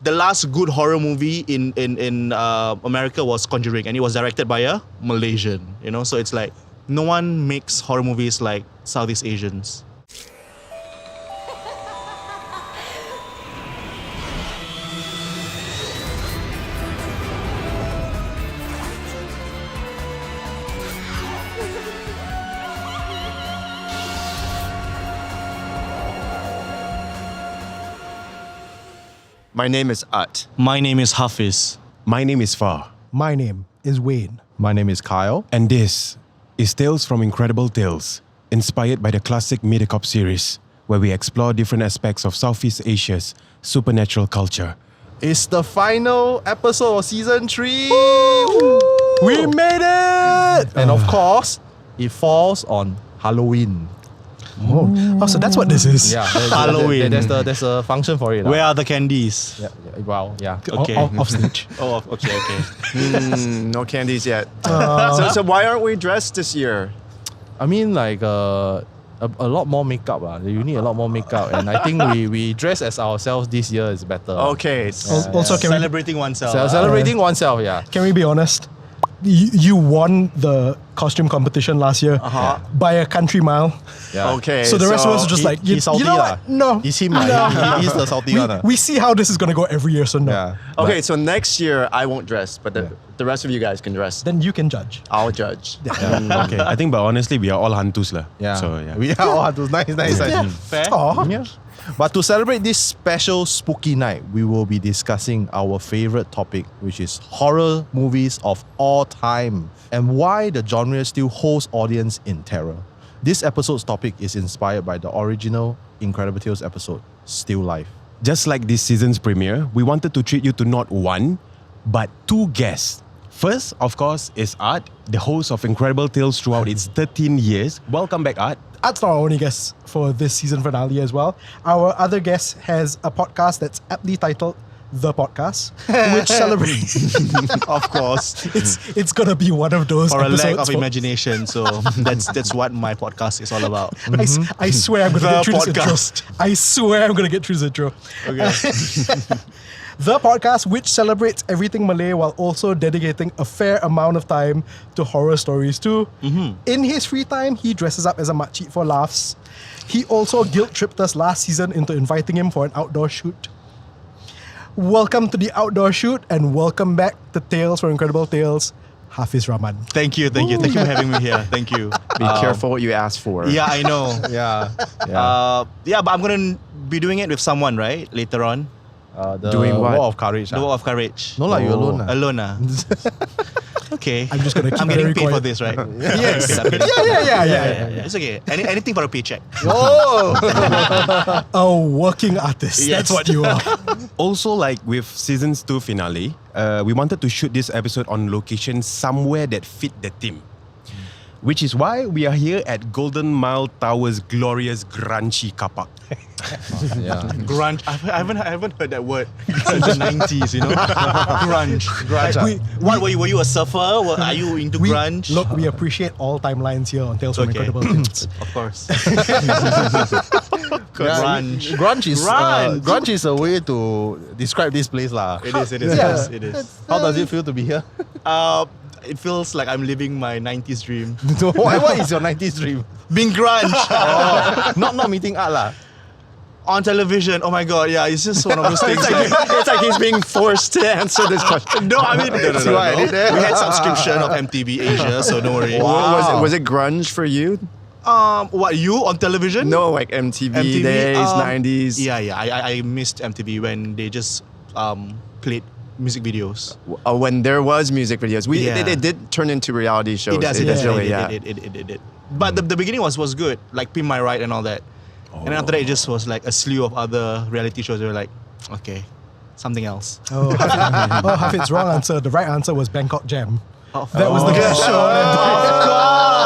the last good horror movie in America was Conjuring, and it was directed by a Malaysian. You know, so it's like no one makes horror movies like Southeast Asians. My name is Ut. My name is Hafidz. My name is Far. My name is Wayne. My name is Kyle. And this is Tales from Incredible Tales, inspired by the classic MediaCorp series, where we explore different aspects of Southeast Asia's supernatural culture. It's the final episode of season 3. We made it! And of course, it falls on Halloween. Oh, so that's what this is. Yeah, Halloween. There's a function for it. Where are the candies? Yeah, wow, yeah. Okay. Off stage. Oh, okay. No candies yet. So why aren't we dressed this year? I mean, like a lot more makeup. You need a lot more makeup, and I think we dress as ourselves this year is better. Okay. Also, can Celebrating oneself. Celebrating oneself, yeah. we be honest? You won the costume competition last year by a country mile. Yeah. Okay. So the rest of us are just like, he's salty you know lah. what? No. He's him. He's the salty one. We see how this is going to go every year, so no. Yeah. Okay, so next year I won't dress, but the rest of you guys can dress. Then you can judge. I'll judge. Okay, I think, but honestly, we are all hantus lah. Yeah. So yeah. We are all nice. Fair. Aw. Yeah. But to celebrate this special spooky night, we will be discussing our favorite topic, which is horror movies of all time and why the genre still holds audience in terror. This episode's topic is inspired by the original Incredible Tales episode, Still Life. Just like this season's premiere, we wanted to treat you to not one, but two guests. First, of course, is Art, the host of Incredible Tales throughout its 13 years. Welcome back, Art. Art's not our only guest for this season finale as well. Our other guest has a podcast that's aptly titled The Podcast, which celebrates. Of course. It's gonna be one of those For a episodes. lack of folks. imagination. So that's what my podcast is all about. I swear I'm gonna get through podcast. this intro. I swear I'm gonna get through this intro. Okay. The Podcast, which celebrates everything Malay while also dedicating a fair amount of time to horror stories too. In his free time, he dresses up as a makcik for laughs. He also guilt-tripped us last season into inviting him for an outdoor shoot. Welcome to the outdoor shoot and welcome back to Tales from Incredible Tales, Hafidz Rahman. Thank you for having me here. Thank you. Be careful what you ask for. Yeah, I know. Yeah. But I'm gonna be doing it with someone, right? Later on. The Doing what? Wall of Courage. The Wall of Courage. No, you alone. Alone. Okay. I'm just gonna keep I'm very getting paid for quiet. this, right? Yes. I'm getting Yeah. It's okay. Anything for a paycheck. A working artist. Yes. That's what you are. Also, like with season's 2 finale, we wanted to shoot this episode on location somewhere that fit the theme. Which is why we are here at Golden Mile Tower's glorious grungy car park. Yeah. Grunge. I haven't heard that word since the 90s, you know? Grunge. What were you a surfer? Are you into grunge? Look, we appreciate all timelines here on Tales from Okay. Incredible Tales. Of course. Grunge. Grunge is a way to describe this place lah. It is. Yeah. It is. How does it feel to be here? It feels like I'm living my 90s dream. What is your 90s dream? Being grunge. Not meeting art lah. On television. Oh my god, yeah, it's just one of those things. It's like he's being forced to answer this question. No, I mean, no. See what I did there? We had subscription of MTV Asia, so don't worry. Was it grunge for you? What, you on television? No, like MTV days, 90s. Yeah, I missed MTV when they just played music videos. When there was music videos. Yeah. They did turn into reality shows. It does. Eventually, It did. But the beginning was good, like Pin My Ride and all that. And then after that, it just was like a slew of other reality shows. They were like, okay, something else. Hafidz, wrong answer. The right answer was Bangkok Jam. That was the good show.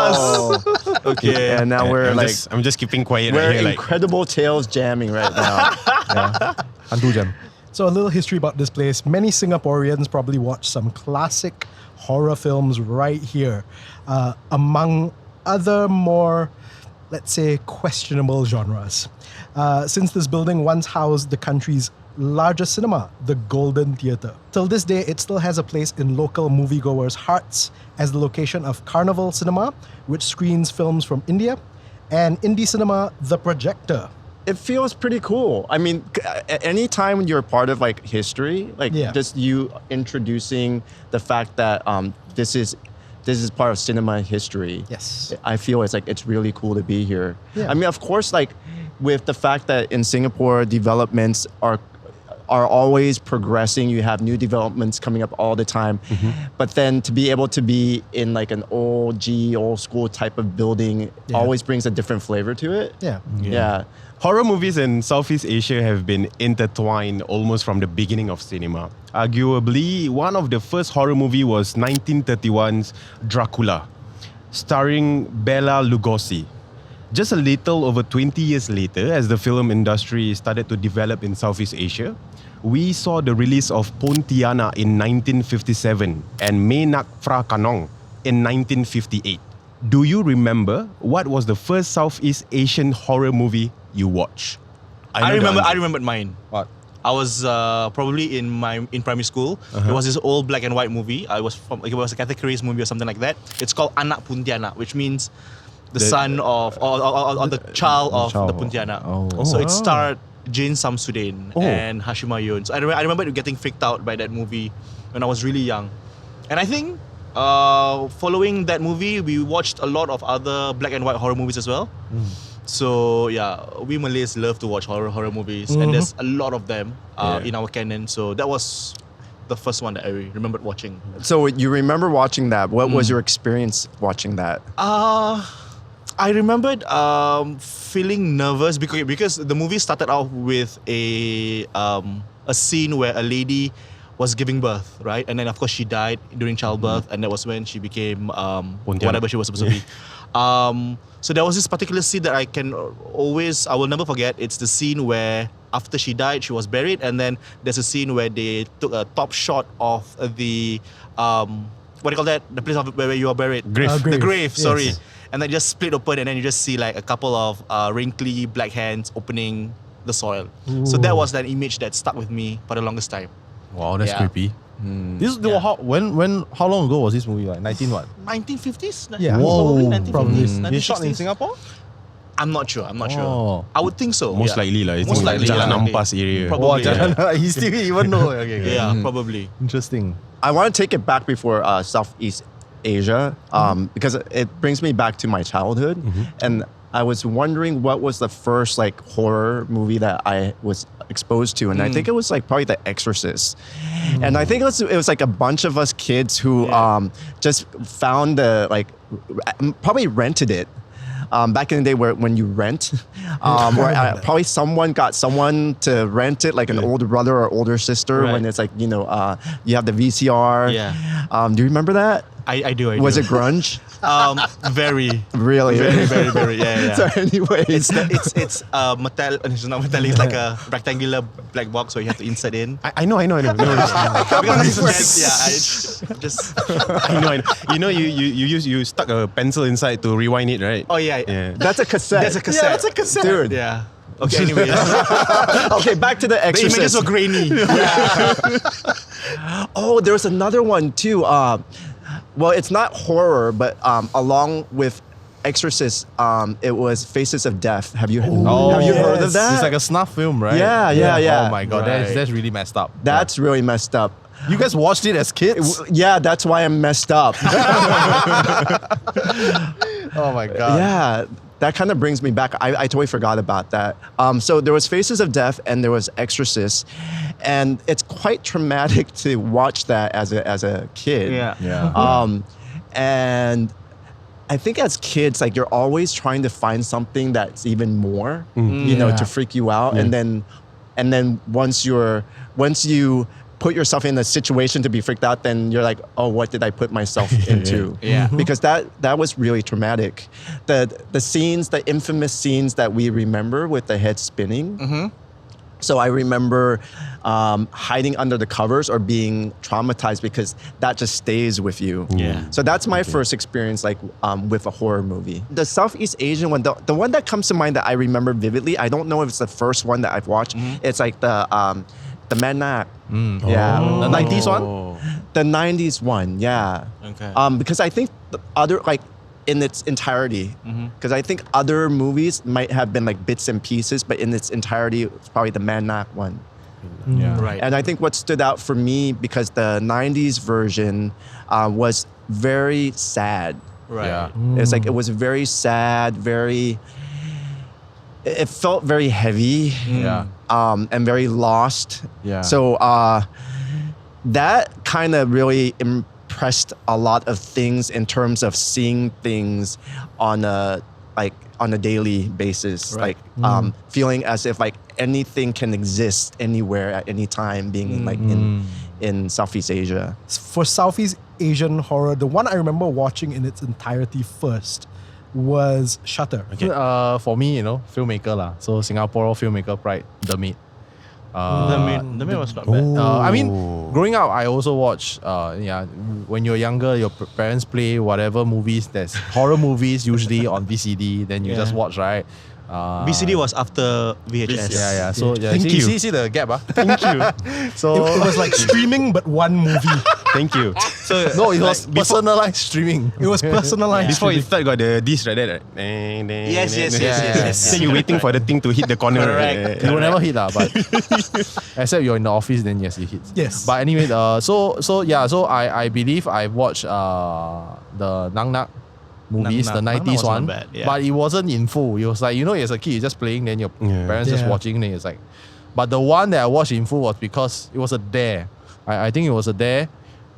Of course. Okay. And now I'm just keeping quiet we're right here. Like, Incredible Tales jamming right now. Hantu Jam. So a little history about this place. Many Singaporeans probably watched some classic horror films right here. Among other more, let's say, questionable genres. Since this building once housed the country's largest cinema, the Golden Theatre. Till this day, it still has a place in local moviegoers' hearts as the location of Carnival Cinema, which screens films from India, and indie cinema, The Projector. It feels pretty cool. I mean, anytime you're part of like history, like just you introducing the fact that this is part of cinema history. Yes. I feel it's really cool to be here. Yeah. I mean, of course, like with the fact that in Singapore developments are always progressing. You have new developments coming up all the time. But then to be able to be in like an old school type of building always brings a different flavor to it. Yeah. Horror movies in Southeast Asia have been intertwined almost from the beginning of cinema. Arguably, one of the first horror movie was 1931's Dracula, starring Bela Lugosi. Just a little over 20 years later, as the film industry started to develop in Southeast Asia, we saw the release of Pontianak in 1957 and Menak Fra Kanong in 1958. Do you remember what was the first Southeast Asian horror movie you watched? I remembered mine. What? I was probably in primary school. It was this old black and white movie. It was a categories movie or something like that. It's called Anak Pontianak, which means the son of or the child of the Pontianak. So it starred Jane Samsudin and Hashim Ayun. So I remember getting freaked out by that movie when I was really young. And I think following that movie, we watched a lot of other black and white horror movies as well. So yeah, we Malays love to watch horror movies, and there's a lot of them in our canon. So that was the first one that I remembered watching. So you remember watching that? What was your experience watching that? I remembered feeling nervous because the movie started out with a scene where a lady was giving birth, right? And then of course she died during childbirth, and that was when she became whatever she was supposed to be. So there was this particular scene that I will never forget. It's the scene where after she died, she was buried, and then there's a scene where they took a top shot of the what do you call that? The place where you are buried. Grave. The grave, sorry. Yes. And then just split open, and then you just see like a couple of wrinkly black hands opening the soil. So that was that image that stuck with me for the longest time. Wow, that's Yeah. creepy. This is how long ago was this movie? Like 19 what? 1950s? Yeah. Probably Whoa, 1950s. probably. Been shot in 1960s. Singapore? I'm not sure. Oh. I would think so. Most likely lah. Most likely. Jalan yeah. Ampas area. Probably. Yeah. He still even know. Okay. Yeah, probably. Interesting. I want to take it back before Southeast Asia because it brings me back to my childhood, and I was wondering what was the first like horror movie that I was exposed to, and I think it was like probably The Exorcist, and I think it was like a bunch of us kids who just found probably rented it. Back in the day when you rent, probably someone got someone to rent it, like an older brother or older sister, Right. when it's like, you have the VCR. Yeah. Do you remember that? I do. Was it grunge? Very. Really? Very, very. Yeah. So anyway, It's metal. It's not metal. It's like a rectangular black box where you have to insert in. I know. No worries. I know. You know, you stuck a pencil inside to rewind it, right? Oh yeah. that's a cassette. That's a cassette. Yeah, that's a cassette. Dude. Yeah. Okay. Anyways, Okay, back to The the Exorcist. images were grainy. Oh, there was another one too. Well, it's not horror, but along with Exorcist, it was Faces of Death. Have you heard of that? It's like a snuff film, right? Yeah. Oh my god, Right. that's really messed up. That's really messed up. You guys watched it as kids? Yeah, that's why I'm messed up. Oh my god. Yeah, that kind of brings me back. I totally forgot about that. So there was Faces of Death and there was Exorcist, and it's quite traumatic to watch that as a kid. Yeah. And I think as kids, like you're always trying to find something that's even more, to freak you out, and then once you put yourself in a situation to be freaked out, then you're like, oh, what did I put myself into? Yeah. Because that was really traumatic. The scenes, the infamous scenes that we remember with the head spinning, So I remember hiding under the covers or being traumatized because that just stays with you. Yeah. So that's my first experience like with a horror movie. The Southeast Asian one, the one that comes to mind that I remember vividly, I don't know if it's the first one that I've watched. It's like the Manak. Yeah. The 90s one? The 90s one, yeah. Okay. Because I think the other, like, in its entirety, because I think other movies might have been like bits and pieces, but in its entirety, it's probably the Manak one. Yeah. Right. And I think what stood out for me, because the 90s version was very sad. Right. Yeah. It's like, it was very sad, it felt very heavy. Yeah. And very lost. Yeah. So that kind of really impressed a lot of things in terms of seeing things on a daily basis, Right. like feeling as if like anything can exist anywhere at any time, being like in Southeast Asia. For Southeast Asian horror, the one I remember watching in its entirety first was Shutter. For me, filmmaker lah. So Singapore filmmaker pride, The Maid. The maid was not bad. I mean, growing up, I also watch. When you're younger, your parents play whatever movies. There's horror movies usually on VCD. Then you just watch, right? VCD was after VHS. Yeah. So Thank see, you. See the gap, Thank you. So It was like streaming, but one movie. Thank you. So no, it was personalized streaming. It was personalized. Before streaming. it start, got the disc right there. Yes. So you waiting for the thing to hit the corner. Correct. You will never hit lah, but except you're in the office, then yes, it hits. Yes. But anyway, so I believe I watched the Nang Nak movies, Nang the Nak. 90s Nang Nak was one, not bad, yeah. but it wasn't in full. It was like, as a kid, you're just playing, then your parents just Yeah. watching, then it's like. But the one that I watched in full was because it was a dare. I think it was a dare.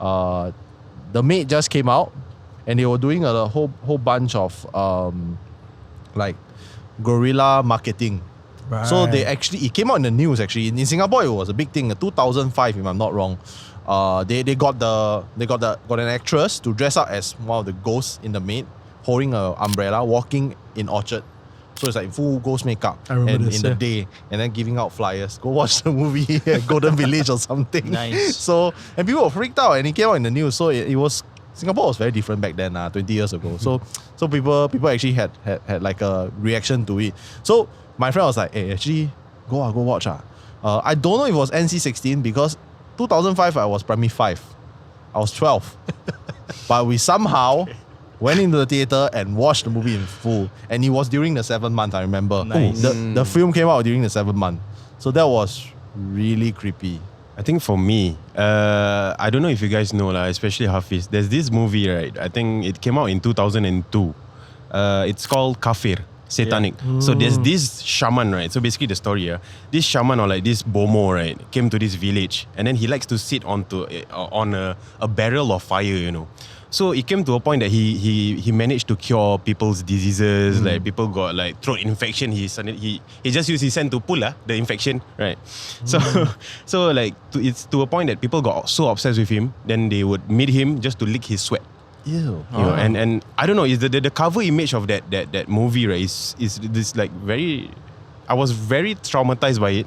The Maid just came out, and they were doing a whole bunch of like guerrilla marketing. So they actually, it came out in the news actually. In Singapore, it was a big thing. 2005, if I'm not wrong. They got an actress to dress up as one of the ghosts in The Maid, holding an umbrella, walking in Orchard. So it's like full ghost makeup I remember and this, in the yeah. day, and then giving out flyers. Go watch the movie at Golden Village or something. Nice. So, and people were freaked out, and it came out in the news. So it was, Singapore was very different back then, 20 years ago. So people actually had like a reaction to it. So my friend was like, hey, actually go watch. I don't know if it was NC-16 because 2005 I was primary 5. I was 12. But we somehow went into the theater and watched the movie in full. And it was during the 7th month, I remember. Nice. The film came out during the 7th month. So that was really creepy. I think for me, I don't know if you guys know, especially Hafidz, there's this movie, right? I think it came out in 2002. It's called Kafir, Satanic. So there's this shaman, right? So basically the story, this shaman or like this bomo, right, came to this village, and then he likes to sit on a barrel of fire, So it came to a point that he managed to cure people's diseases. Like people got like throat infection. He just used his hand to pull the infection, right? So like it's to a point that people got so obsessed with him. Then they would meet him just to lick his sweat. Ew. And I don't know. Is the cover image of that movie, right? Is this like very? I was very traumatized by it.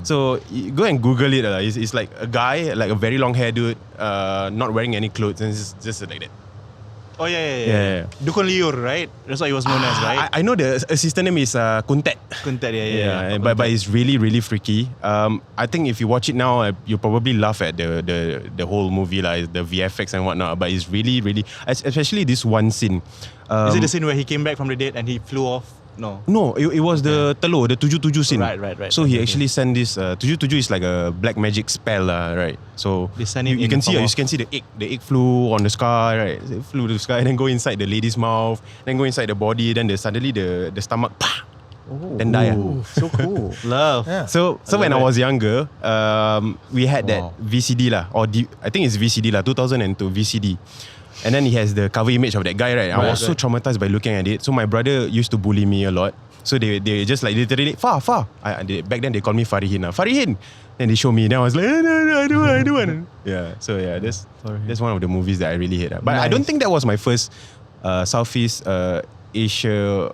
So you go and Google it. It's like a guy, like a very long hair dude, not wearing any clothes, and it's just like that. Oh yeah. Dukun Liur, right? That's what he was known as, right? I know the assistant name is Kuntet. Kuntet, yeah. But it's really really freaky. I think if you watch it now, you probably laugh at the whole movie, like the VFX and whatnot. But it's really really, especially this one scene. Is it the scene where he came back from the dead and he flew off? No, it was the telur, the 7 scene. Right. So he actually sent this 7 is like a black magic spell, right? So They send him you in can the see form you of- can see the egg flew on the sky, right? It flew to the sky and then go inside the lady's mouth, then go inside the body, then suddenly the stomach then die. So cool. Love. Yeah. So when I was younger, we had that VCD I think it's VCD 2002 VCD. And then he has the cover image of that guy, right? I was so traumatized by looking at it. So my brother used to bully me a lot. So they just like literally, Far. Back then they called me Farihin. Farihin! Then they show me. Then I was like, no, I don't want. Yeah. So yeah, that's one of the movies that I really hate. But I don't think that was my first Southeast Asia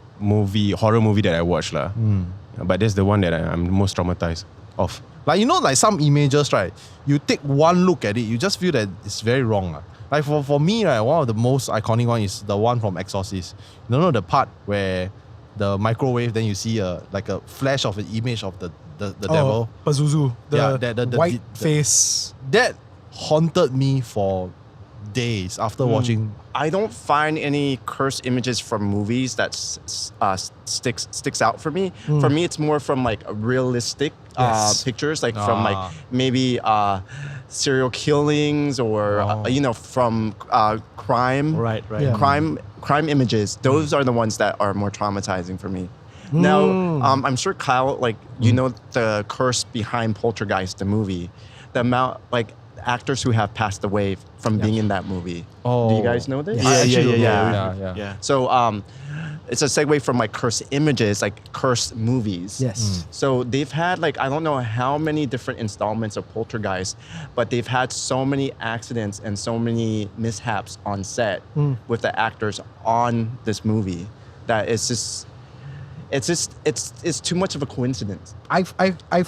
horror movie that I watched. But that's the one that I'm most traumatized. of like like some images, right? You take one look at it, you just feel that it's very wrong. Like for me, right, one of the most iconic one is the one from Exorcist. You know the part where the microwave, then you see a flash of an image of the devil. Pazuzu, the white the- face. That haunted me for days after watching. I don't find any cursed images from movies that sticks out for me. For me, it's more from like realistic Yes. pictures, like from like maybe serial killings or from crime. Right. Yeah. Crime images. Those are the ones that are more traumatizing for me. Now, I'm sure Kyle, like the curse behind Poltergeist, the movie, the amount like actors who have passed away from being in that movie. Do you guys know this? Yeah. So it's a segue from like cursed images, like cursed movies. Yes. So they've had like I don't know how many different installments of Poltergeist, but they've had so many accidents and so many mishaps on set with the actors on this movie that it's too much of a coincidence. I've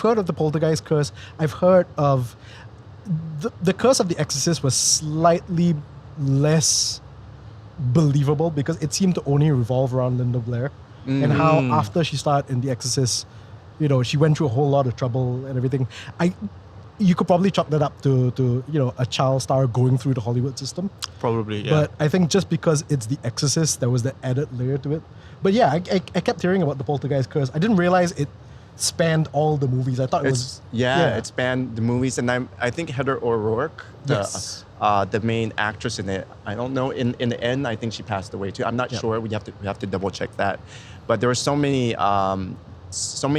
heard of the Poltergeist curse. I've heard of the curse of the Exorcist was slightly less believable because it seemed to only revolve around Linda Blair and how after she started in the Exorcist, she went through a whole lot of trouble and everything. You could probably chalk that up to a child star going through the Hollywood system. Probably, yeah. But I think just because it's the Exorcist, there was the added layer to it. But yeah, I kept hearing about the Poltergeist curse. I didn't realize it spanned all the movies. I thought it was it spanned the movies, and I think Heather O'Rourke, the main actress in it. I don't know. In the end, I think she passed away too. I'm not sure. We have to double check that. But there were so many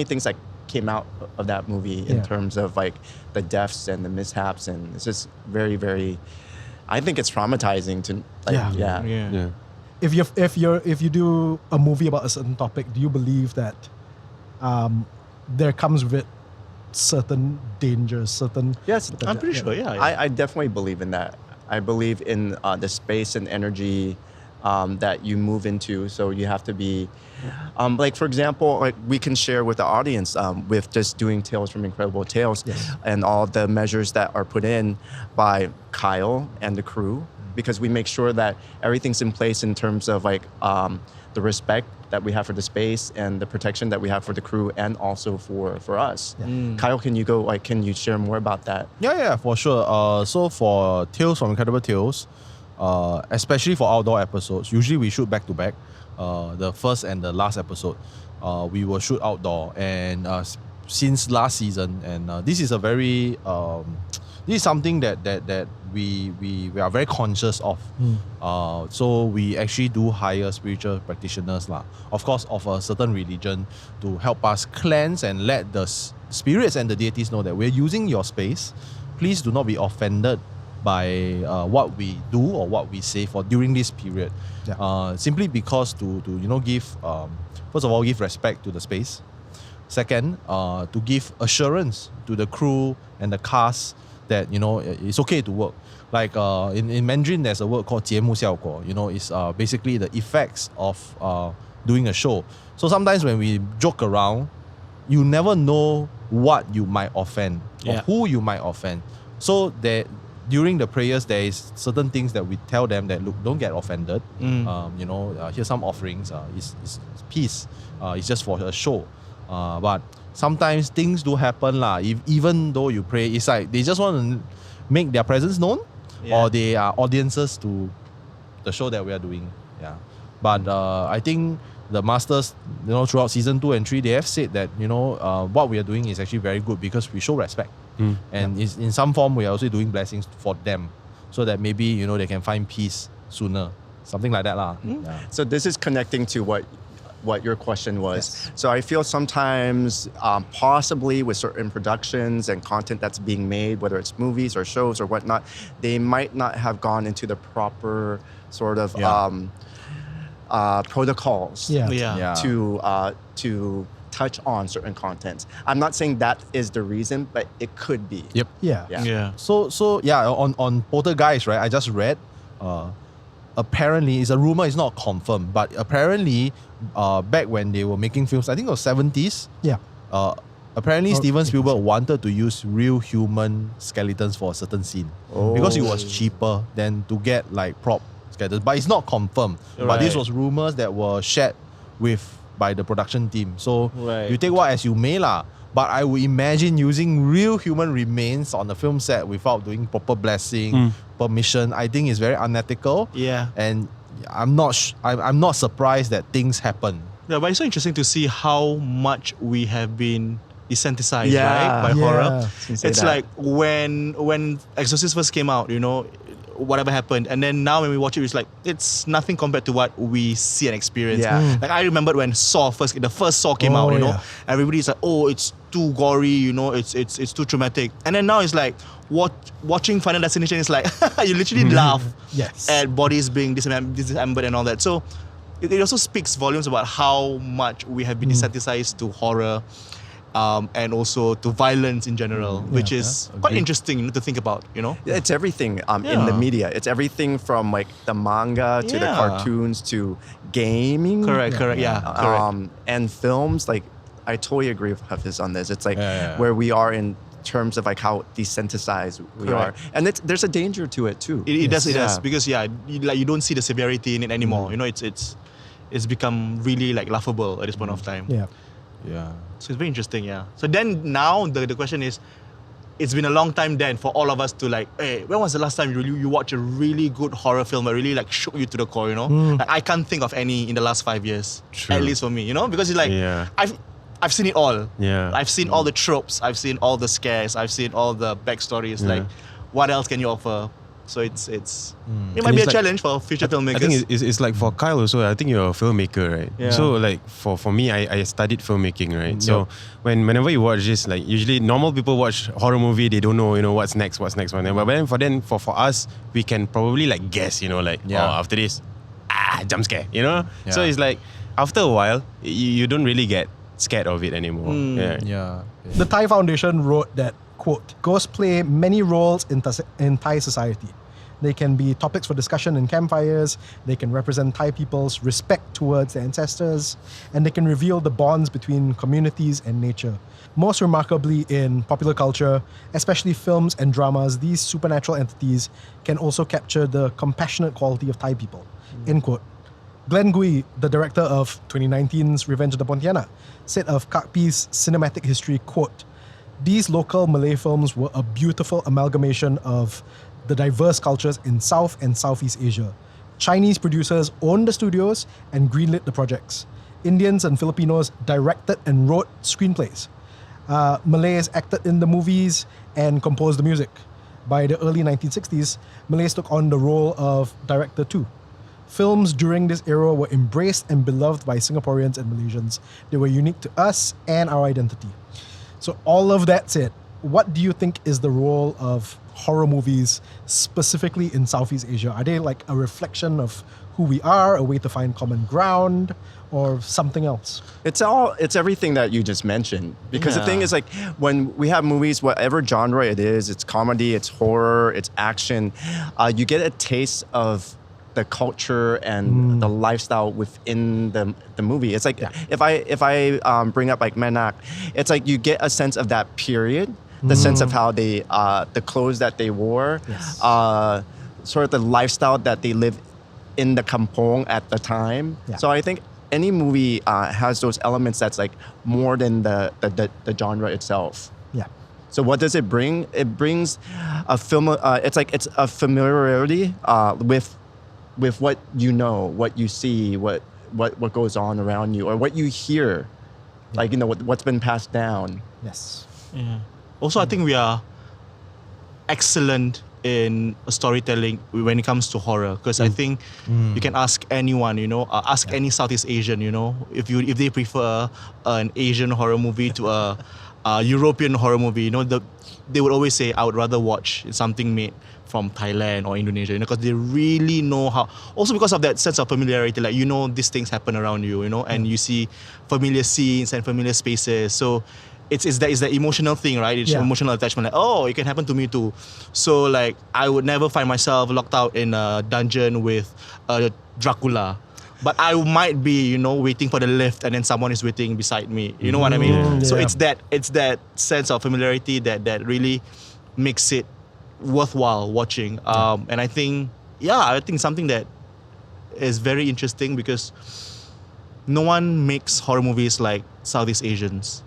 things that came out of that movie in terms of like the deaths and the mishaps, and it's just very, very. I think it's traumatizing to Yeah. if you do a movie about a certain topic, do you believe that there comes with certain dangers, Yes, I'm pretty sure, yeah. I definitely believe in that. I believe in the space and energy that you move into. So you have to be, like for example, like we can share with the audience with just doing Tales from Incredible Tales and all the measures that are put in by Kyle and the crew, because we make sure that everything's in place in terms of like the respect that we have for the space and the protection that we have for the crew and also for us. Kyle, can you share more about that? Yeah, for sure. So for Tales from Incredible Tales, especially for outdoor episodes, usually we shoot back to back. The first and the last episode, we will shoot outdoor. And since last season, and this is a very this is something that we are very conscious of. So we actually do hire spiritual practitioners, of course, of a certain religion, to help us cleanse and let the spirits and the deities know that we're using your space. Please do not be offended by what we do or what we say for during this period. Simply because to give first of all, give respect to the space. Second, to give assurance to the crew and the cast that it's okay to work. Like in Mandarin, there's a word called 节目效果. It's basically the effects of doing a show. So sometimes when we joke around, you never know what you might offend or who you might offend. So that during the prayers, there is certain things that we tell them that look, don't get offended. Here's some offerings. It's peace. It's just for a show. But sometimes things do happen even though you pray, it's like they just want to make their presence known, or they are audiences to the show that we are doing. But I think the masters, throughout season 2 and 3, they have said that what we are doing is actually very good because we show respect, and in some form we are also doing blessings for them, so that maybe they can find peace sooner, something like that So this is connecting to what your question was. So I feel sometimes possibly with certain productions and content that's being made, whether it's movies or shows or whatnot, they might not have gone into the proper sort of protocols to touch on certain contents. I'm not saying that is the reason, but it could be. So on Poltergeist, right, I just read apparently, it's a rumor, it's not confirmed, but apparently back when they were making films, I think it was 70s, Apparently, Steven Spielberg wanted to use real human skeletons for a certain scene because it was cheaper than to get like prop skeletons. But it's not confirmed. But this was rumors that were shared by the production team. So you take what as you may lah. But I would imagine using real human remains on the film set without doing proper blessing, permission, I think is very unethical. Yeah. And I'm not surprised that things happen. Yeah, but it's so interesting to see how much we have been desensitized, right, by horror. It's like when Exorcist first came out, whatever happened, and then now when we watch it, it's nothing compared to what we see and experience. Like I remember when the first Saw came out, everybody's like, oh, it's too gory, it's too traumatic. And then now it's like watching Final Destination is like you literally laugh at bodies being dismembered and all that. So it also speaks volumes about how much we have been desensitized to horror. And also to violence in general, which is quite interesting to think about, It's everything in the media. It's everything from like the manga to the cartoons to gaming. Correct. And films. Like, I totally agree with Hafidz on this. It's like where we are in terms of like how desensitized we are, and there's a danger to it too. It does because you don't see the severity in it anymore. It's become really like laughable at this point of time. So it's very interesting, So then now the question is, it's been a long time then for all of us to like, hey, when was the last time you watched a really good horror film that really like shook you to the core, Like, I can't think of any in the last 5 years, at least for me, because it's like, I've seen it all. I've seen all the tropes, I've seen all the scares, I've seen all the backstories. Like, what else can you offer? So it might be a challenge for future filmmakers. I think it's like for Kyle also. I think you're a filmmaker, right? So like for me, I studied filmmaking, right? So whenever you watch this, like usually normal people watch horror movie, they don't know, what's next. But then for us, we can probably like guess, after this, jump scare, So it's like after a while, you don't really get scared of it anymore. The Thai Foundation wrote that, quote, ghosts play many roles in Thai society. They can be topics for discussion in campfires, they can represent Thai people's respect towards their ancestors, and they can reveal the bonds between communities and nature. Most remarkably in popular culture, especially films and dramas, these supernatural entities can also capture the compassionate quality of Thai people, end quote. Glenn Gui, the director of 2019's Revenge of the Pontianak, said of Kak Pi's cinematic history, quote, these local Malay films were a beautiful amalgamation of the diverse cultures in South and Southeast Asia. Chinese producers owned the studios and greenlit the projects. Indians and Filipinos directed and wrote screenplays. Malays acted in the movies and composed the music. By the early 1960s, Malays took on the role of director too. Films during this era were embraced and beloved by Singaporeans and Malaysians. They were unique to us and our identity. So all of that said, what do you think is the role of horror movies specifically in Southeast Asia? Are they like a reflection of who we are, a way to find common ground, or something else? It's everything that you just mentioned. Because the thing is, like, when we have movies, whatever genre it is, it's comedy, it's horror, it's action, you get a taste of the culture and the lifestyle within the movie. It's like if I bring up like Menak, it's like you get a sense of that period, the sense of how they the clothes that they wore, sort of the lifestyle that they live in the kampong at the time. So I think any movie has those elements that's like more than the genre itself. So what does it bring? It brings a film. It's a familiarity with what you know, what you see, what goes on around you, or what you hear, like what's been passed down. Yes. Yeah. Also, I think we are excellent in storytelling when it comes to horror, because I think you can ask anyone, ask any Southeast Asian, if they prefer an Asian horror movie to a European horror movie, they would always say, I would rather watch something made from Thailand or Indonesia, because they really know how. Also because of that sense of familiarity, like these things happen around you, and you see familiar scenes and familiar spaces. So it's that emotional thing, right? It's emotional attachment. Like, oh, it can happen to me too. So like, I would never find myself locked out in a dungeon with Dracula. but I might be, waiting for the lift and then someone is waiting beside me. You know what I mean? So it's that sense of familiarity that really makes it worthwhile watching. And I think something that is very interesting because no one makes horror movies like Southeast Asians.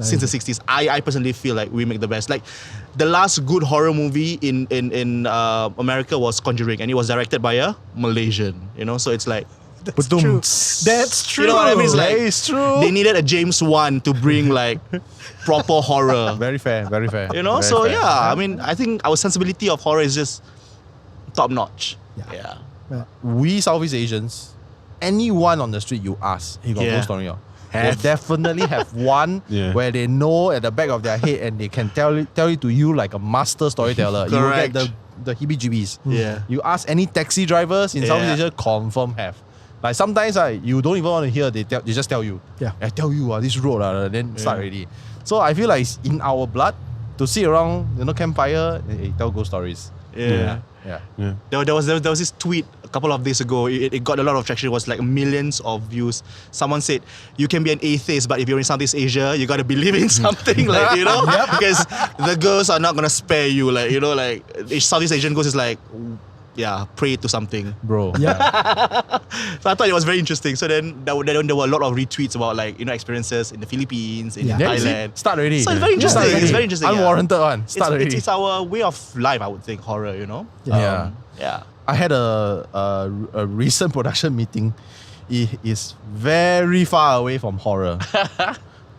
Since the 60s, I personally feel like we make the best. Like the last good horror movie in America was Conjuring, and it was directed by a Malaysian. So it's like That's true. That's true. You know what I mean? It's like it's true. they needed a James Wan to bring like proper horror. Very fair, very fair. Very fair. yeah. I mean, I think our sensibility of horror is just top notch. Yeah. We Southeast Asians, anyone on the street you ask, he got ghost story. They definitely have one where they know at the back of their head and they can tell it to you like a master storyteller. You will get the heebie-jeebies. Yeah. You ask any taxi drivers in Southeast Asia, confirm have. Like sometimes you don't even want to hear, they just tell you. Yeah. I tell you this road, then start already. So I feel like it's in our blood to sit around, campfire, tell ghost stories. Yeah. There was this tweet a couple of days ago. It got a lot of traction. It was like millions of views. Someone said, "You can be an atheist, but if you're in Southeast Asia, you gotta believe in something." Because the ghosts are not gonna spare you. Each Southeast Asian ghost is like, pray to something. Bro. Yeah. So I thought it was very interesting. So then there were a lot of retweets about experiences in the Philippines, in Thailand. Start already. So it's very interesting. It's very interesting. Unwarranted one. Start already. It's our way of life, I would think, horror, Yeah. Yeah. I had a recent production meeting. It is very far away from horror.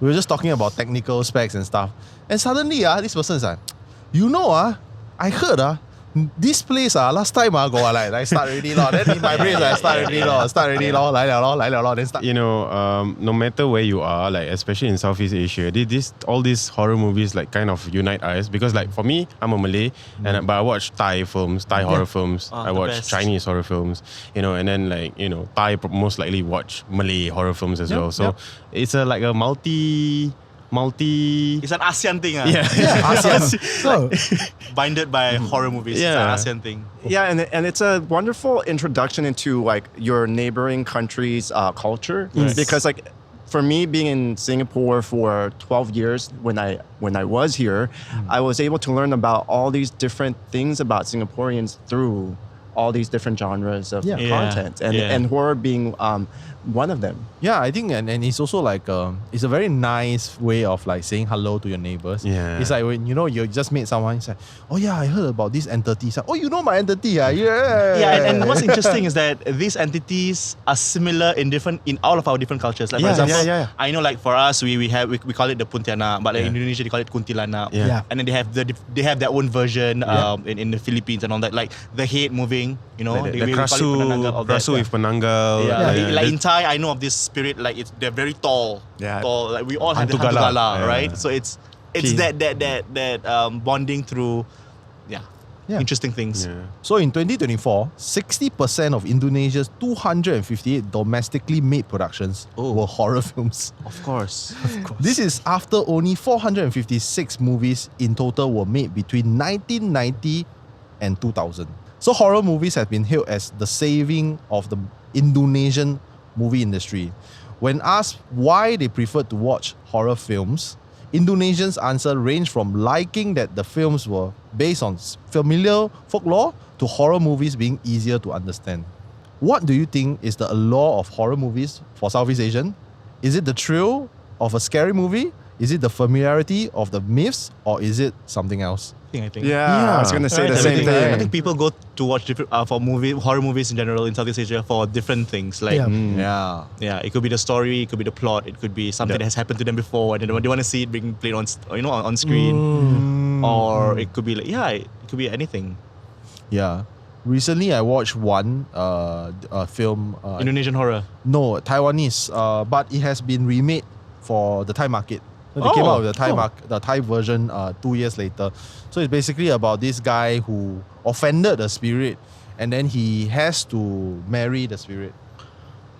We were just talking about technical specs and stuff. And suddenly, this person is like, I heard, this place last time go like start already then in my brain start already then start. No matter where you are, like especially in Southeast Asia, all these horror movies like kind of unite us because like for me, I'm a Malay but I watch Thai films, Thai horror films. I watch best. Chinese horror films, and then Thai most likely watch Malay horror films as well. So it's like a multi. It's an ASEAN thing. ASEAN. So, Binded by horror movies. Yeah. It's an ASEAN thing. Yeah, and it's a wonderful introduction into like your neighboring country's culture because like for me being in Singapore for 12 years when I was here, I was able to learn about all these different things about Singaporeans through all these different genres of content and horror being one of them. Yeah, I think and it's also like it's a very nice way of like saying hello to your neighbors. Yeah. It's like when you just meet someone, it's like, oh yeah, I heard about this entity. It's like, oh, you know my entity, Yeah, and what's interesting is that these entities are similar in all of our different cultures. Like for example, I know like for us we call it the Pontianak, but like in Indonesia they call it Kuntilanak. Yeah. And then they have their own version in the Philippines and all that. Like the head moving, The we call it Penangal of that. Krasu with Penangal. Like in Thai, I know of this spirit. Like they're very tall. Yeah. Tall. Like we all have the Hantu Hantu Gala. Gala, right? So it's that bonding through, interesting things. Yeah. So in 2024, 60% of Indonesia's 258 domestically made productions were horror films. Of course. This is after only 456 movies in total were made between 1990 and 2000. So horror movies have been hailed as the saving of the Indonesian movie industry. When asked why they preferred to watch horror films, Indonesians' answer ranged from liking that the films were based on familiar folklore to horror movies being easier to understand. What do you think is the allure of horror movies for Southeast Asian? Is it the thrill of a scary movie? Is it the familiarity of the myths? Or is it something else? I think. Yeah, I was gonna say the same thing. I think people go to watch different horror movies in general in Southeast Asia for different things. Like, it could be the story, it could be the plot, it could be something that has happened to them before, and they want to see it being played on screen, or it could be it could be anything. Yeah. Recently, I watched one film. Indonesian horror. No, Taiwanese. But it has been remade for the Thai market. They came out with the Thai version 2 years later. So it's basically about this guy who offended the spirit, and then he has to marry the spirit.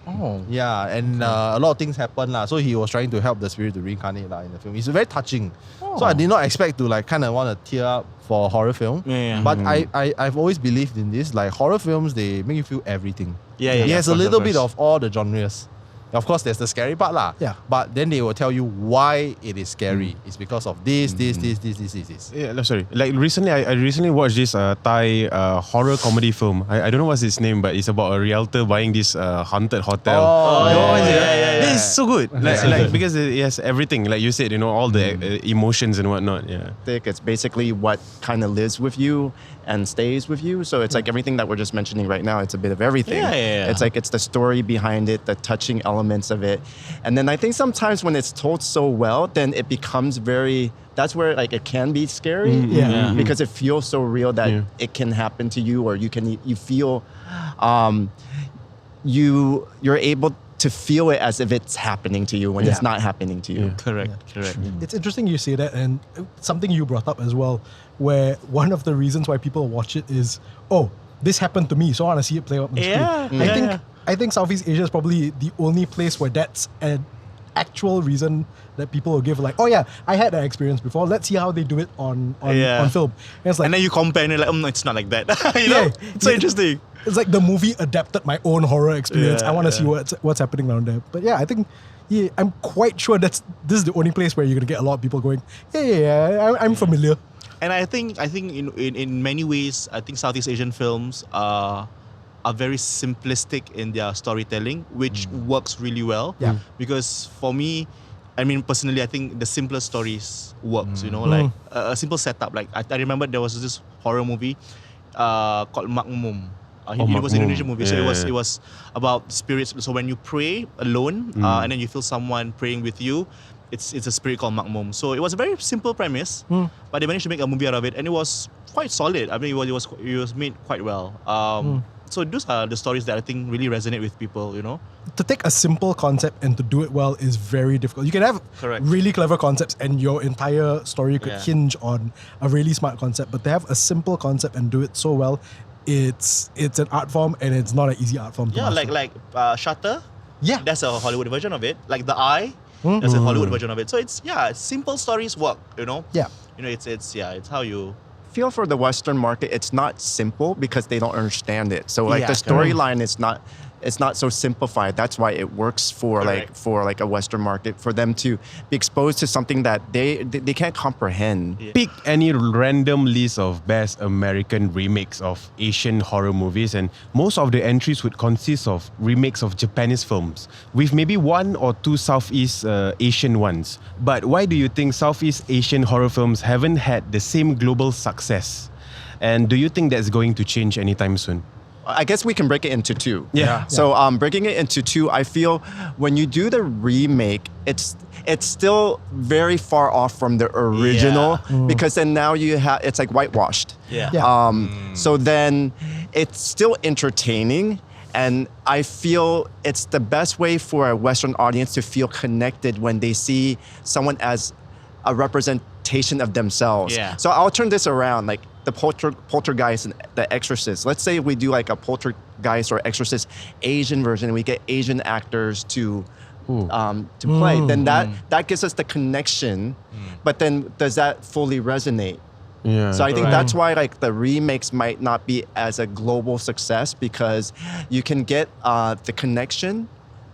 Oh. Yeah, and a lot of things happen lah. So he was trying to help the spirit to reincarnate lah in the film. It's very touching. So I did not expect to like kind of want to tear up for a horror film. Yeah. But I've always believed in this. Like horror films, they make you feel everything. Yeah. It has a Of little course. bit of all the genres. Of course, there's the scary part lah. Yeah. But then they will tell you why it is scary. It's because of this. Yeah, no, sorry. Like recently, I recently watched this Thai horror comedy film. I don't know what's its name, but it's about a realtor buying this haunted hotel. yeah. This is so good. Like because it has everything, like you said, all the emotions and whatnot. Yeah. It's basically what kind of lives with you and stays with you. So it's like everything that we're just mentioning right now. It's a bit of everything. Yeah. It's like it's the story behind it, the touching elements of it, and then I think sometimes when it's told so well, then it becomes very. That's where like it can be scary. Because it feels so real that it can happen to you, or you feel, you're able to feel it as if it's happening to you when it's not happening to you. Correct. It's interesting you say that, and something you brought up as well, where one of the reasons why people watch it is, oh, this happened to me, so I want to see it play out on the screen. I think Southeast Asia is probably the only place where that's an actual reason that people will give, like, oh yeah, I had that experience before. Let's see how they do it on film. And it's like, And then you compare and you're like, no, it's not like that. It's so interesting. It's like the movie adapted my own horror experience. Yeah, I want to see what's happening around there. But yeah, I think I'm quite sure this is the only place where you're gonna get a lot of people going, I'm familiar. And I think in many ways, I think Southeast Asian films are very simplistic in their storytelling, which works really well. Yeah. Because for me, I mean, personally, I think the simpler stories works, like a simple setup. Like I remember there was this horror movie called Makmum. It was an Indonesian movie, so it was about spirits. So when you pray alone, and then you feel someone praying with you, it's a spirit called Makmum. So it was a very simple premise, but they managed to make a movie out of it, and it was quite solid. I mean, it was made quite well. So those are the stories that I think really resonate with people, To take a simple concept and to do it well is very difficult. You can have really clever concepts and your entire story could hinge on a really smart concept, but to have a simple concept and do it so well, it's an art form, and it's not an easy art form to master. like Shutter. Yeah. That's a Hollywood version of it. Like The Eye. That's a Hollywood version of it. So it's simple stories work. Yeah. It's how you. Feel for the Western market, it's not simple because they don't understand it. So like the storyline is not, it's not so simplified. That's why it works for like a Western market, for them to be exposed to something that they can't comprehend. Pick any random list of best American remakes of Asian horror movies, and most of the entries would consist of remakes of Japanese films, with maybe one or two Southeast Asian ones. But why do you think Southeast Asian horror films haven't had the same global success? And do you think that's going to change anytime soon? I guess we can break it into two. Yeah. So breaking it into two, I feel when you do the remake, it's still very far off from the original because then now it's like whitewashed. So then it's still entertaining, and I feel it's the best way for a Western audience to feel connected when they see someone as a representation of themselves. Yeah. So I'll turn this around, like the Poltergeist and the Exorcist. Let's say we do like a Poltergeist or Exorcist Asian version, and we get Asian actors to play. Then that gives us the connection. But then does that fully resonate? Yeah. So I think that's why like the remakes might not be as a global success, because you can get the connection,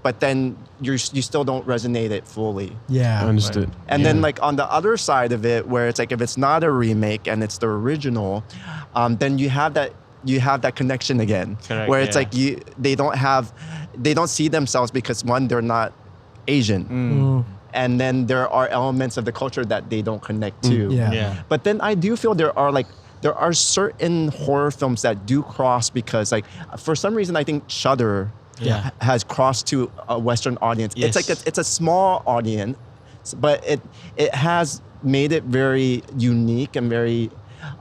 but then you still don't resonate it fully. Yeah. Understood. And then like on the other side of it, where it's like if it's not a remake and it's the original, then you have that connection again. Correct, where it's like they don't see themselves because one, they're not Asian. And then there are elements of the culture that they don't connect to. Yeah. But then I do feel there are certain horror films that do cross, because like for some reason I think Shudder has crossed to a Western audience. Yes. It's like it's a small audience, but it has made it very unique and very.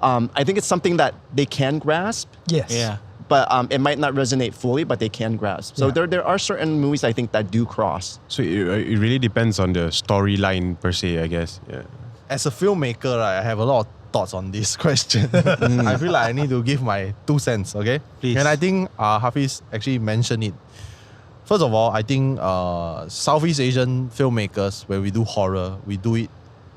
I think it's something that they can grasp. Yes. Yeah. But it might not resonate fully, but they can grasp. So there are certain movies I think that do cross. So it really depends on the storyline per se, I guess. Yeah. As a filmmaker, right, I have a lot of thoughts on this question. I feel like I need to give my 2 cents, okay? Please. And I think Hafidz actually mentioned it. First of all, I think Southeast Asian filmmakers, when we do horror, we do it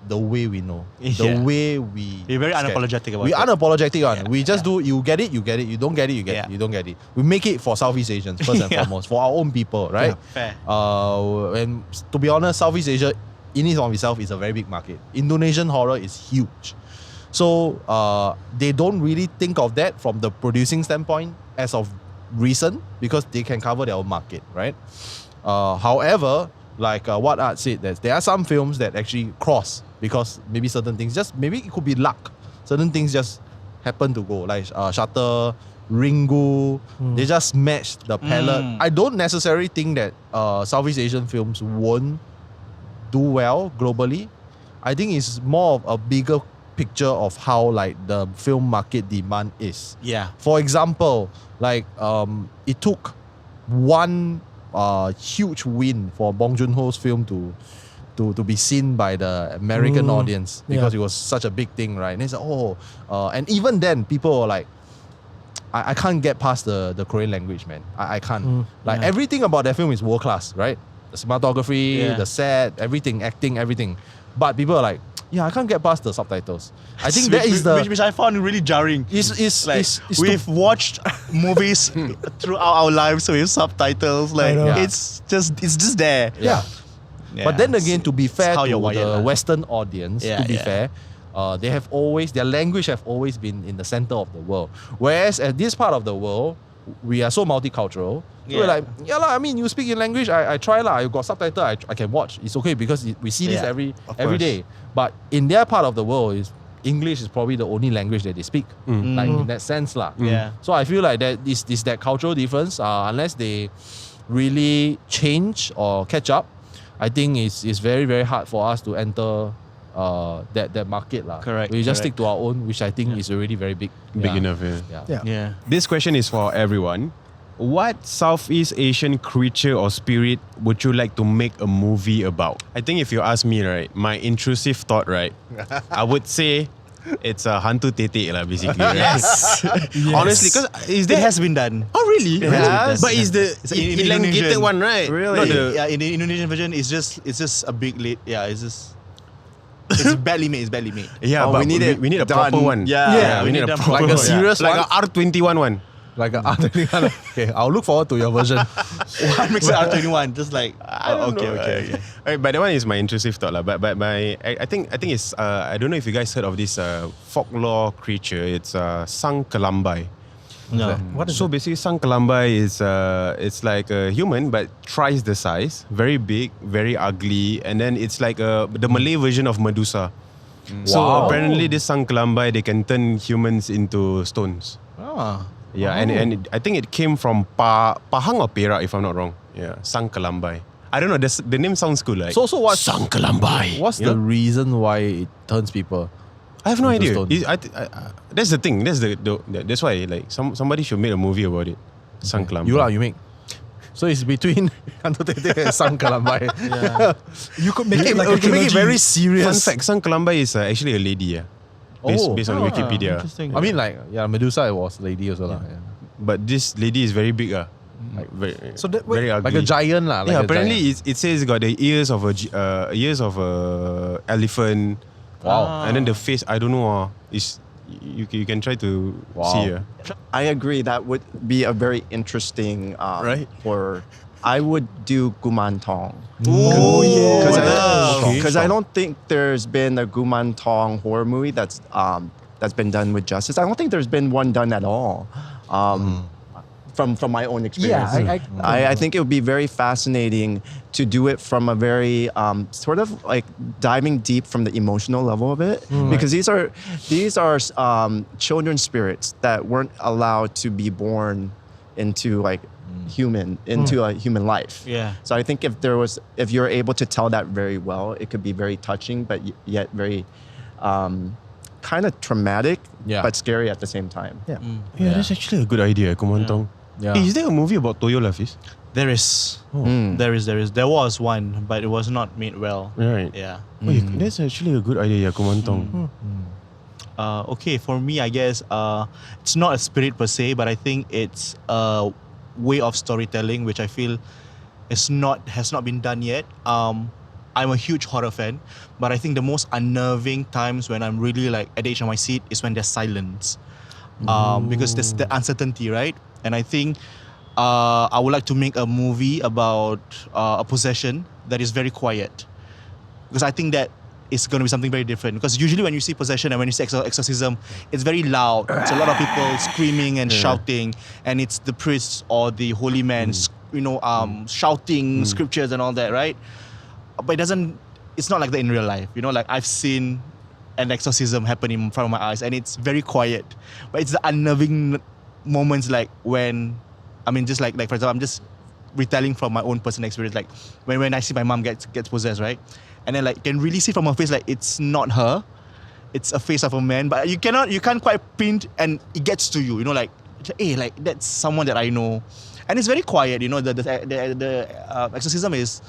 the way we know. The way we... We're very scared. unapologetic about We it. unapologetic on. Yeah, We just do, you get it, you get it. You don't get it, you get Yeah. it. You don't get it. We make it for Southeast Asians, first and foremost. For our own people, right? Fair. And to be honest, Southeast Asia, in and of itself, is a very big market. Indonesian horror is huge. So they don't really think of that from the producing standpoint as of recent, because they can cover their own market, right? However, like what Art said, that there are some films that actually cross, because maybe certain things, just maybe it could be luck. Certain things just happen to go, like Shutter, Ringu, they just match the palette. I don't necessarily think that Southeast Asian films won't do well globally. I think it's more of a bigger picture of how like the film market demand is. Yeah. For example, like it took one huge win for Bong Joon-ho's film to be seen by the American audience, because it was such a big thing, right? And it's like, and even then people were like, I can't get past the Korean language, man. I can't. Everything about that film is world class, right? The cinematography, the set, everything, acting, everything. But people are like, I can't get past the subtitles. I think that is the... Which I found really jarring. It's We've watched movies throughout our lives with subtitles. Like know. it's just there. Yeah. But then again, to be fair how to you're wired the lah. Western audience, to be fair, they have always, their language have always been in the center of the world. Whereas at this part of the world, we are so multicultural. We're like, I mean, you speak in language, I try lah. I got subtitle, I can watch. It's okay because we see this every day. But in their part of the world, English is probably the only language that they speak. Like in that sense lah. Yeah. So I feel like that is that cultural difference. Unless they really change or catch up, I think it's very, very hard for us to enter that market lah. Correct, We just correct. stick to our own, which I think is already very big. Big enough, Yeah. This question is for everyone. What Southeast Asian creature or spirit would you like to make a movie about? I think if you ask me, right, my intrusive thought, right, I would say it's a hantu tetek lah, basically. Right? Yes. Honestly, because is It that... has been done. Oh, really? It has. But is the It's in elongated Indonesian. one, right? Really? Not the... In the Indonesian version, it's just a big late. Yeah, it's badly made. It's badly made. Yeah, but we need it we need a done. proper one. Yeah. we need a done proper Like a one. serious Like one? a R21 one. Like okay, I'll look forward to your version. What makes it R21? Just like okay. Alright, but that one is my intrusive thought lah. But I think it's I don't know if you guys heard of this folklore creature. It's Sang Kelambai. No. What is So basically, Sang Kelambai is it's like a human but thrice the size, very big, very ugly, and then it's like the Malay version of Medusa. So Wow. apparently, this Sang Kelambai, they can turn humans into stones. Ah. Yeah, and I think it came from Pahang or Perak, if I'm not wrong. Yeah, Sang Kelambai. I don't know. The name sounds cool. Like So what? Sang Kelambai. What's You the know? reason why it turns people? I have no into idea. stone? That's the thing. That's why like somebody should make a movie about it. Sang Kelambai. You make. So it's between Hantu Tetek and Sang Kelambai. You could make it like a You make it trilogy. very Fun serious. fact: Sang Kelambai is actually a lady. Based on Wikipedia. Interesting. I mean, like, Medusa was lady also lah. Yeah. But this lady is very big. Like very, So that- very ugly. Like a giant lah. Like Yeah, a apparently giant. it says got the ears of a elephant. Wow. And then the face, I don't know. Is you can try to see. I agree. That would be a very interesting Right. horror. I would do Gumantong. Oh Because yeah. I don't think there's been a Gumantong horror movie that's been done with justice. I don't think there's been one done at all. From my own experience. I think it would be very fascinating to do it from a very sort of like diving deep from the emotional level of it, because these are children spirits that weren't allowed to be born into like into a human life. Yeah. So I think if you're able to tell that very well, it could be very touching, but yet very kind of traumatic, but scary at the same time. Yeah. Yeah, that's actually a good idea, Kumantong. Yeah. Is there a movie about Toyo Lafis? There is. There is. There was one, but it was not made well. Right. Yeah. That's actually a good idea, Kumantong. Okay, for me, I guess it's not a spirit per se, but I think it's a way of storytelling which I feel has not been done yet. I'm a huge horror fan, but I think the most unnerving times when I'm really like at the edge of my seat is when there's silence, because there's the uncertainty, right? And I think I would like to make a movie about a possession that is very quiet, because I think that it's going to be something very different. Because usually when you see possession and when you see exorcism, it's very loud. It's a lot of people screaming and shouting, and it's the priests or the holy man, shouting scriptures and all that, right? But it's not like that in real life. Like I've seen an exorcism happen in front of my eyes, and it's very quiet. But it's the unnerving moments, like when, just like for example, I'm just retelling from my own personal experience, like when I see my mom gets possessed, right? And then like you can really see from her face, like it's not her, it's a face of a man, but you can't quite pint, and it gets to you, like, hey, like that's someone that I know, and it's very quiet. The exorcism is,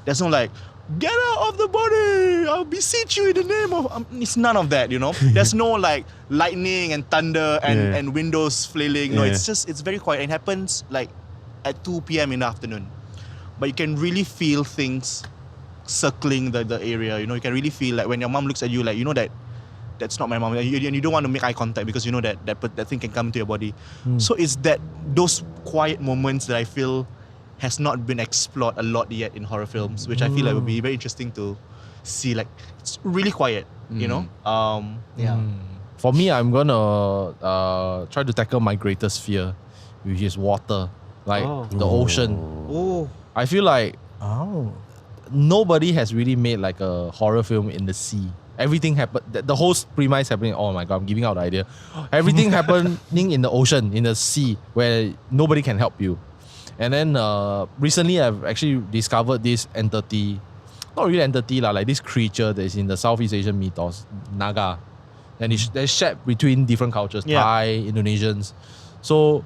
there's no like, get out of the body, I'll beseech you in the name of. It's none of that, There's no like lightning and thunder and windows flailing. No, it's very quiet. It happens like at 2 p.m. in the afternoon, but you can really feel things circling the area. You can really feel like when your mom looks at you, like that's not my mom. You don't want to make eye contact because you know that thing can come into your body. So it's those quiet moments that I feel has not been explored a lot yet in horror films, which I feel like would be very interesting to see. Like it's really quiet, For me, I'm gonna try to tackle my greatest fear, which is water, like the ocean. Oh, I feel like nobody has really made like a horror film in the sea. Everything happened. The whole premise happening. Oh my god, I'm giving out the idea. Everything happening in the ocean, in the sea, where nobody can help you. And then recently, I've actually discovered this entity, not really entity lah, like this creature that is in the Southeast Asian mythos, Naga, and it's shared between different cultures, Thai, Indonesians. So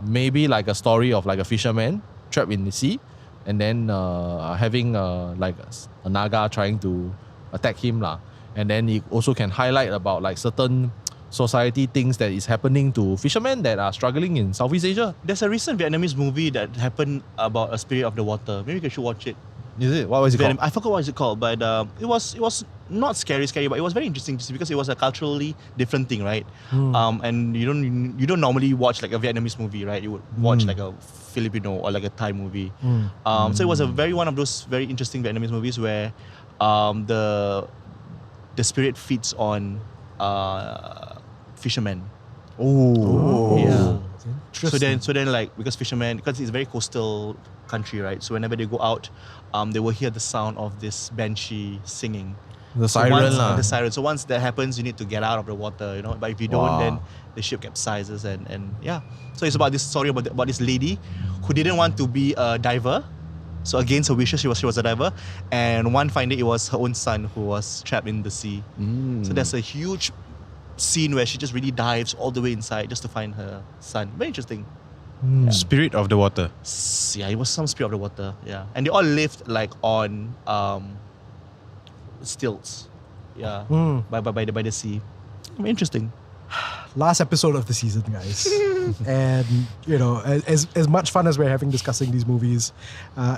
maybe like a story of like a fisherman trapped in the sea, and then having like a Naga trying to attack him lah. And then it also can highlight about like certain society things that is happening to fishermen that are struggling in Southeast Asia. There's a recent Vietnamese movie that happened about a spirit of the water. Maybe you should watch it. Is it? What was it called? I forgot what it's called, but it was not scary, but it was very interesting to see because it was a culturally different thing, right? And you don't normally watch like a Vietnamese movie, right? You would watch like a Filipino or like a Thai movie. So it was one of those very interesting Vietnamese movies where the spirit feeds on fishermen. Oh, yeah. So then like because it's a very coastal country, right? So whenever they go out, they will hear the sound of this banshee singing. The siren lah. The siren. So once that happens, you need to get out of the water, But if you don't, then the ship capsizes and yeah. So it's about this story about this lady who didn't want to be a diver. So against her wishes, she was a diver, and one fine day it was her own son who was trapped in the sea. So there's a huge scene where she just really dives all the way inside just to find her son. Very interesting. Spirit of the water. Yeah, it was some spirit of the water. Yeah, and they all lived like on stilts. Yeah, by the sea. Interesting. Last episode of the season, guys. And, as much fun as we're having discussing these movies,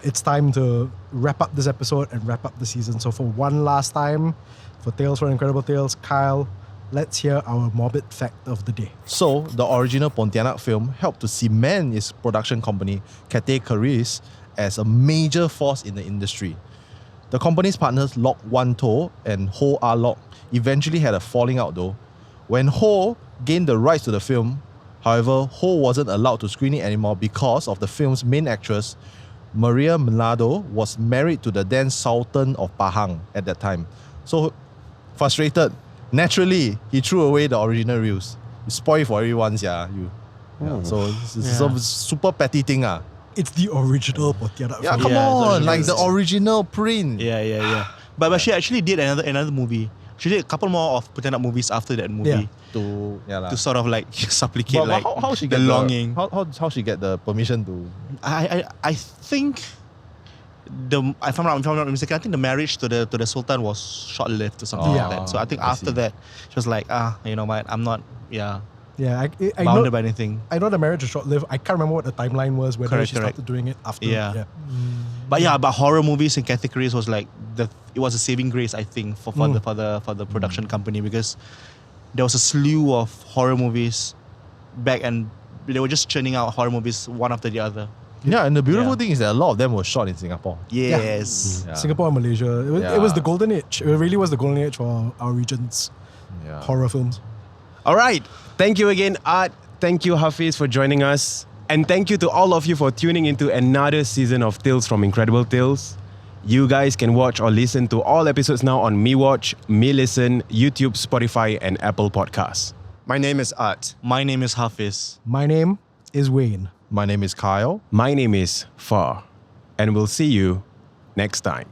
it's time to wrap up this episode and wrap up the season. So for one last time, for Tales from Incredible Tales, Kyle, let's hear our morbid fact of the day. So, the original Pontianak film helped to cement its production company, Cathay Keris, as a major force in the industry. The company's partners, Lok Wan To and Ho Ah Lok, eventually had a falling out though. When Ho gained the rights to the film, however, Ho wasn't allowed to screen it anymore because of the film's main actress, Maria Melado, was married to the then Sultan of Pahang at that time. So, frustrated, naturally, he threw away the original reels. You spoil for everyone, yeah. So, it's a super petty thing. It's the original Pontianak Yeah, film. come Yeah, on, so like the original print. Yeah. But she actually did another movie. She did a couple more of Pontianak movies after that movie to sort of like supplicate But like how she the get longing. How she get the permission to? I think if I'm not mistaken, I think the marriage to the Sultan was short-lived or something like that. So I think after that, she was like, I'm not, Yeah, I bounded know, by anything. I know the marriage was short-lived. I can't remember what the timeline was, whether she started doing it after. Yeah. But yeah, but horror movies in categories was like it was a saving grace, I think, for the production company, because there was a slew of horror movies back, and they were just churning out horror movies one after the other. Yeah, and the beautiful Yeah. thing is that a lot of them were shot in Singapore. Yes. Yeah. Singapore and Malaysia. It was the golden age. It really was the golden age for our region's Yeah. horror films. All right. Thank you again, Art. Thank you, Hafidz, for joining us. And thank you to all of you for tuning into another season of Tales from Incredible Tales. You guys can watch or listen to all episodes now on MeWatch, MeListen, YouTube, Spotify, and Apple Podcasts. My name is Art. My name is Hafiz. My name is Wayne. My name is Kyle. My name is Far, and we'll see you next time.